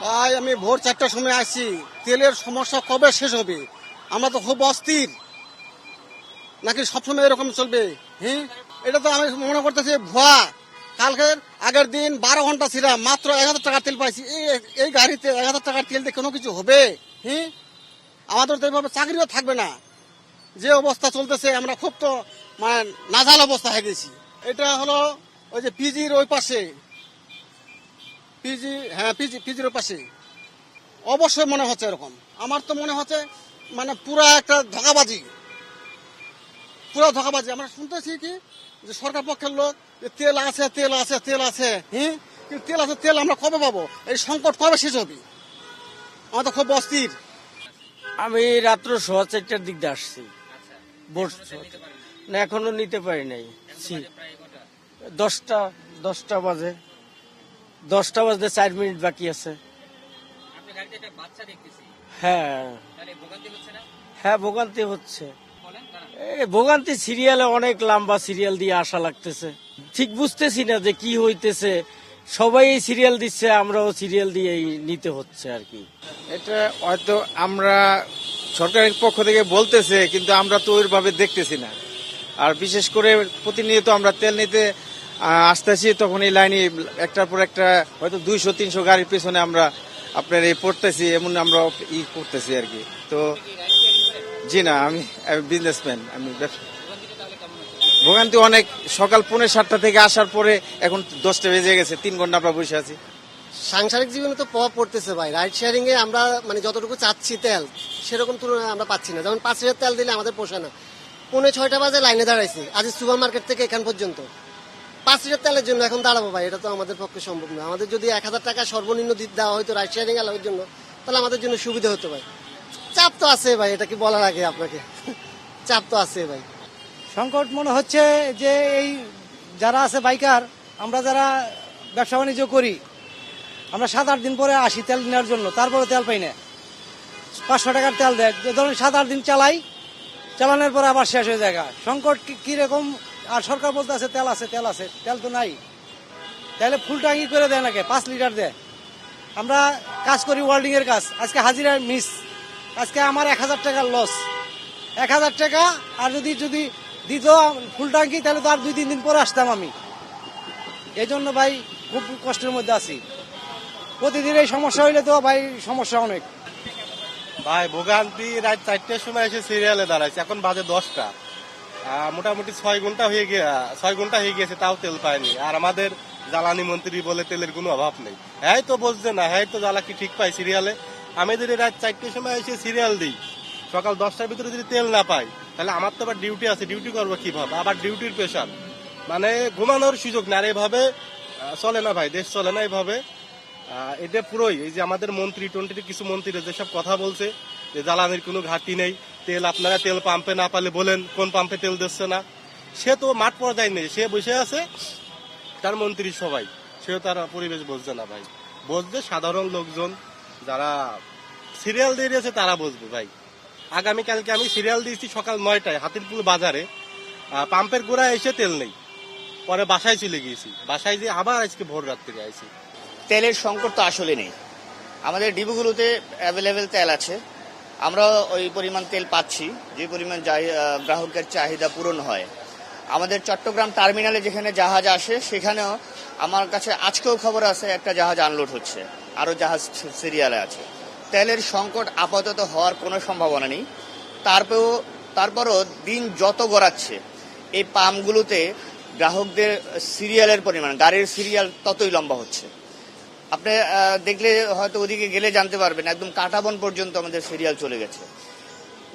ভাই আমি ভোর 4টার সময় আসছি, তেলের সমস্যা কবে শেষ হবে? আমরা তো খুব অস্থির। নাকি সবসময় এরকম চলবে? হ্যাঁ, এটা তো আমি মনে করতেছি ভুয়া। কালকের আগের দিন 12 ঘন্টা ছিলাম, মাত্র 1000 টাকার তেল পাইছি। এই গাড়িতে 1000 টাকার তেল দিয়ে কোনো কিছু হবে? হ্যাঁ, আমাদের তো এইভাবে চাকরিও থাকবে না। যে অবস্থা চলতেছে, আমরা খুব তো মানে নাজাল অবস্থা হয়ে গেছি। এটা হলো ওই যে পিজির ওই পাশে, পিজির ওই পাশে অবশ্যই মনে হচ্ছে এরকম। আমার তো মনে হচ্ছে মানে পুরা একটা ধোঁকাবাজি, পুরা ধোঁকাবাজি। আমরা শুনতেছি কি যে সরকার পক্ষের লোক যে তেল আছে তেল আছে তেল আছে, হ্যাঁ, কিন্তু তেল আছে, তেল আমরা কবে পাবো? এই সংকট কবে শেষ হবে? আমরা তো খুব অস্থির। আমি রাত্র 4:30টার দিক দিয়ে আসছি। না এখনো নিতে পারি নাই। 10টা বাজে, 10টা বাজতে 4 মিনিট বাকি আছে। হ্যাঁ হ্যাঁ, ভোগান্তি হচ্ছে। ভোগান্তি সিরিয়ালে অনেক লম্বা সিরিয়াল দিয়ে আসা লাগতেছে। ঠিক বুঝতেছি না যে কি হইতেছে। সবাই সিরিয়াল দিচ্ছে, আমরাও সিরিয়াল দিয়ে নিতে হচ্ছে আর কি। এটা হয়তো আমরা সরকারের পক্ষ থেকে বলতেছে, কিন্তু আমরা তো ওইভাবে দেখতেছি না। আর বিশেষ করে প্রতিনিয়ত আমরা তেল নিতে আসতেছি, তখন এই লাইনে একটার পর একটা হয়তো 200-300 গাড়ির পেছনে আমরা আপনার এই পড়তেছি, এমন আমরা করতেছি আর কি। তো জি না, আমি বিজনেসম্যান, আমি ভোগান্তি অনেক। সকাল 6:45 থেকে আসার পরে এখন 10টা বেজে গেছে, 3 ঘন্টা আমরা বসে আছি। সাংসারিক জীবনে তো প্রভাব পড়তেছে ভাই। রাইড শেয়ারিং এ আমরা মানে যতটুকু চাচ্ছি তেল, সেরকম তুলনায় আমরা পাচ্ছি না। যেমন 5 লিটার তেল দিলে আমাদের পোষায় না। 5:45 বাজে লাইনে দাঁড়াইছি, আজ সুপার মার্কেট থেকে এখান পর্যন্ত 5 লিটার তেলের জন্য এখন দাঁড়াবো ভাই, এটা তো আমাদের পক্ষে সম্ভব না। আমাদের যদি 1000 টাকা সর্বনিম্ন দেওয়া হয়তো রাইড শেয়ারিং এর জন্য, তাহলে আমাদের জন্য সুবিধা হতো ভাই। চাপ তো আছে ভাই, এটা কি বলার আগে আপনাকে? চাপ তো আছে ভাই। সংকট মনে হচ্ছে যে এই যারা আছে বাইকার, আমরা যারা ব্যবসা বাণিজ্য করি, আমরা 7-8 দিন পরে আসি তেল নেওয়ার জন্য, তারপরে তেল পাই না। 500 টাকার তেল দেয়, ধরুন 7-8 দিন চালাই, চালানোর পরে আবার শেষ হয়ে যায়। সংকট কিরকম? আর সরকার বলতে আছে তেল আছে তেল আছে, তেল তো নাই। তাহলে ফুল ট্যাঙ্কি করে দেয় নাকি? 5 লিটার দেয়। আমরা কাজ করি ওয়েল্ডিং এর কাজ, আজকে হাজিরা মিস, আজকে আমার 1000 টাকার লস। 1000 টাকা আর যদি দিত ফুল ট্যাঙ্কি, তাহলে তো আর 2-3 দিন পরে আসতাম আমি। এই জন্য ভাই খুব কষ্টের মধ্যে আছি। প্রতিদিন এই সমস্যা হইলে তো ভাই সমস্যা অনেক। ভাই ভোগান্তি, রাত 4টার সময় এসে সিরিয়ালে দাঁড়াইছে, এখন বাজে 10টা। মোটামুটি 6 ঘন্টা হয়ে গিয়েছে, তাও তেল পায়নি। আর আমাদের জ্বালানি মন্ত্রী বলে তেলের কোনো অভাব নেই। হ্যাঁ তো বলছে না, হ্যাঁ তো জ্বালা কি ঠিক পাই সিরিয়ালে। আমি যদি রাত 4টার সময় এসে সিরিয়াল দিই, সকাল 10টার ভিতরে যদি তেল না পাই, তাহলে আমার তো আবার ডিউটি আছে, ডিউটি করবো কিভাবে? আবার ডিউটির প্রেশার, মানে ঘুমানোর সুযোগ না। আর এভাবে চলে না ভাই, দেশ চলে না এভাবে। এটা পুরোই এই যে আমাদের মন্ত্রী কিছু মন্ত্রী যেসব কথা বলছে যে জ্বালানির কোনো ঘাটতি নেই, তেল আপনারা তেল পাম্পে না পালে বলেন কোন পাম্পে তেল দিচ্ছে না। সে তো মাঠ পর্যায়ে নেই, সে বসে আছে তার মন্ত্রী সবাই, সেও তার পরিবেশ বুঝছে না ভাই। বুঝবে সাধারণ লোকজন যারা সিরিয়াল দিয়ে দিয়েছে তারা বুঝবে ভাই। আগামীকালকে আমি সিরিয়াল দিয়েছি সকাল 9টায় হাতিরপুল বাজারে, পাম্পের গোড়ায় এসে তেল নেই। পরে বাসায় চলে গিয়েছি, বাসায় যে আবার আজকে ভোর রাত্রে আইছি। তেলের সংকট তো আসলে নেই, আমাদের ডিপোগুলোতে অ্যাভেলেবেল তেল আছে। আমরা ওই পরিমাণ তেল পাচ্ছি যে পরিমাণ গ্রাহকের চাহিদা পূরণ হয়। আমাদের চট্টগ্রাম টার্মিনালে যেখানে জাহাজ আসে, সেখানেও আমার কাছে আজকেও খবর আছে একটা জাহাজ আনলোড হচ্ছে, আরও জাহাজ সিরিয়ালে আছে। তেলের সংকট আপাতত হওয়ার কোনো সম্ভাবনা নেই। তারপরও দিন যত গড়াচ্ছে, এই পাম্পগুলোতে গ্রাহকদের সিরিয়ালের পরিমাণ, গাড়ির সিরিয়াল ততই লম্বা হচ্ছে। আপনি দেখলে হয়তো ওদিকে গেলে জানতে পারবেন, একদম কাঁটাবন পর্যন্ত আমাদের সিরিয়াল চলে গেছে।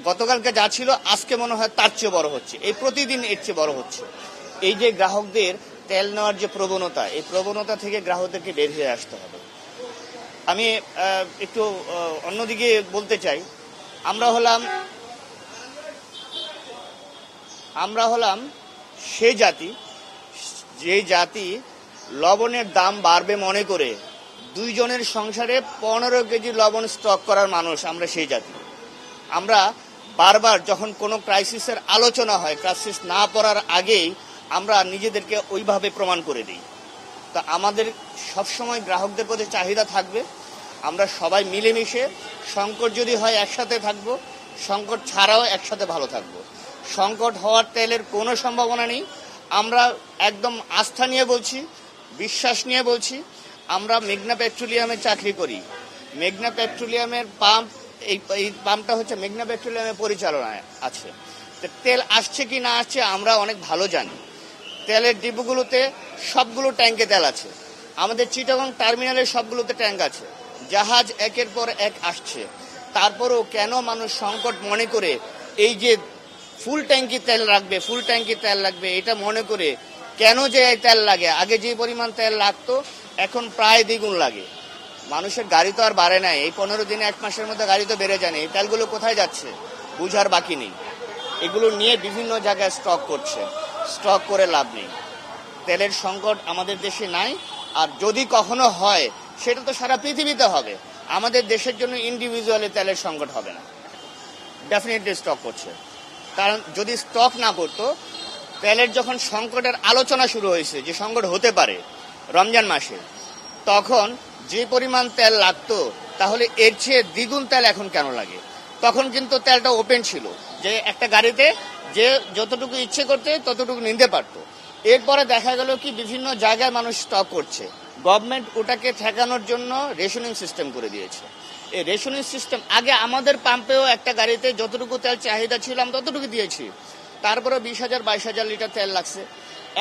গতকালকে যা ছিল আজকে মনে হয় তার চেয়ে বড় হচ্ছে, এই প্রতিদিন এর চেয়ে বড় হচ্ছে। এই যে গ্রাহকদের তেল নেওয়ার যে প্রবণতা, এই প্রবণতা থেকে গ্রাহকদেরকে বের হয়ে আসতে হবে। আমি একটু অন্যদিকে বলতে চাই, আমরা হলাম সেই জাতি, যে জাতি লবণের দাম বাড়বে মনে করে 2 জনের সংসারে 15 কেজি লবণ স্টক করার মানুষ আমরা সেই জাতি। আমরা বারবার যখন কোনো ক্রাইসিসের আলোচনা হয়, ক্রাইসিস না পড়ার আগেই আমরা নিজেদেরকে ওইভাবে প্রমাণ করে দিই। তা আমাদের সবসময় গ্রাহকদের প্রতি চাহিদা থাকবে। আমরা সবাই মিলেমিশে সংকট যদি হয় একসাথে থাকবো, সংকট ছাড়াও একসাথে ভালো থাকবো। সংকট হওয়ার তেলের কোনো সম্ভাবনা নেই। আমরা একদম আস্থা নিয়ে বলছি, বিশ্বাস নিয়ে বলছি। আমরা মেঘনা পেট্রোলিয়ামে চাকরি করি। মেঘনা পেট্রোলিয়ামের পাম্প, এই পাম্পটা হচ্ছে মেঘনা পেট্রোলিয়ামের পরিচালনায় আছে। তো তেল আসছে কি না আসছে আমরা অনেক ভালো জানি। তেলের ডিপোগুলোতে সবগুলো ট্যাঙ্কে তেল আছে। আমাদের চিটাগং টার্মিনালে সবগুলোতে ট্যাঙ্ক আছে। জাহাজ একের পর এক আসছে। তারপরেও কেন মানুষ সংকট মনে করে এই যে ফুল ট্যাঙ্কি তেল রাখবে, ফুল ট্যাঙ্কি তেল লাগবে, এটা মনে করে কেন যে এই তেল লাগে? আগে যে পরিমাণ তেল লাগতো এখন প্রায় দ্বিগুণ লাগে। মানুষের গাড়ি তো আর বাড়ে নাই। এই 15 দিনে 1 মাসের মধ্যে গাড়ি তো বেড়ে যায় না। এই তেলগুলো কোথায় যাচ্ছে বুঝার বাকি নেই। এগুলো নিয়ে বিভিন্ন জায়গায় স্টক করছে। স্টক করে লাভ নেই। তেলের সংকট আমাদের দেশে নাই। আর যদি কখনো হয় সেটা তো সারা পৃথিবীতে হবে। আমাদের দেশের জন্য ইন্ডিভিজুয়ালি তেলের সংকট হবে না। ডেফিনেটলি স্টক করছে। কারণ যদি স্টক না করতো, তেলের যখন সংকটের আলোচনা শুরু হয়েছে যে সংকট হতে পারে রমজান মাসে, তখন যে পরিমাণ তেল লাগতো তাহলে এর চেয়ে দ্বিগুণ তেল এখন কেন লাগে? তখন কিন্তু তেলটা ওপেন ছিল, যে একটা গাড়িতে যে যতটুকু ইচ্ছে করতে ততটুকু নিতে পারতো। এরপরে দেখা গেল কি বিভিন্ন জায়গায় মানুষ স্টক করছে। গভর্নমেন্ট ওটাকে ঠেকানোর জন্য রেশনিং সিস্টেম করে দিয়েছে। এই রেশনিং সিস্টেম আগে আমাদের পাম্পেও একটা গাড়িতে যতটুকু তেল চাহিদা ছিল আমরা ততটুকু দিয়েছি। তারপরে 20,000-22,000 লিটার তেল লাগছে।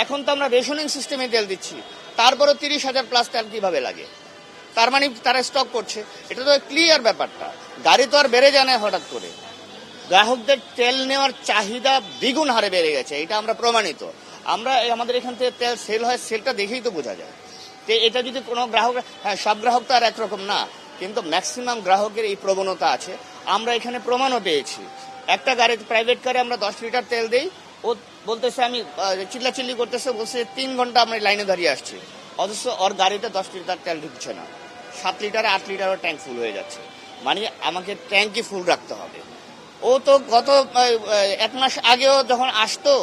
এখন তো আমরা রেশনিং সিস্টেমে তেল দিচ্ছি, তারপরে 30,000 প্লাস তেল কিভাবে লাগে? তার মানে তারা স্টক করছে। এটা তো ক্লিয়ার ব্যাপারটা। গাড়ি তো আর বেড়ে যায় না হঠাৎ করে। গ্রাহকদের তেল নেওয়ার চাহিদা দ্বিগুণ হারে বেড়ে গেছে, এটা আমরা প্রমাণিত। আমরা আমাদের এখান থেকে তেল সেল হয়, সেলটা দেখেই তো বোঝা যায়। তো এটা যদি কোনো গ্রাহক, হ্যাঁ সব গ্রাহক তো আর একরকম না, কিন্তু ম্যাক্সিমাম গ্রাহকের এই প্রবণতা আছে। আমরা এখানে প্রমাণও পেয়েছি। একটা গাড়ি প্রাইভেট কারে আমরা 10 লিটার তেল দেই, ও বলতেছে, আমি চিল্লাচিল্লি করতেছে, বলছে 3 ঘন্টা আমরা লাইনে দাঁড়িয়ে আসছি, অথচ ওর গাড়িতে 10 লিটার তেল ঢুকছে না। 7 লিটারে 8 লিটারও ট্যাঙ্ক ফুল হয়ে যাচ্ছে। মানে আমাকে ট্যাঙ্কই ফুল রাখতে হবে। ও তো গত 1 মাস আগেও যখন আসতো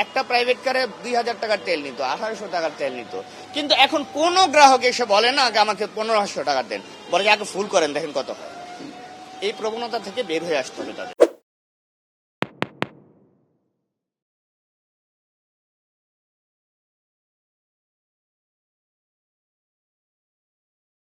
একটা প্রাইভেট কারে 2,000 টাকার তেল নিত, 1800 টাকার তেল নিত। কিন্তু এখন কোনো গ্রাহক এসে বলে না যে আমাকে 1500 টাকার দেন, বলে যে আগে ফুল করেন দেখেন কত হয়। এই প্রবণতা থেকে বের হয়ে আসতে হবে তাদের।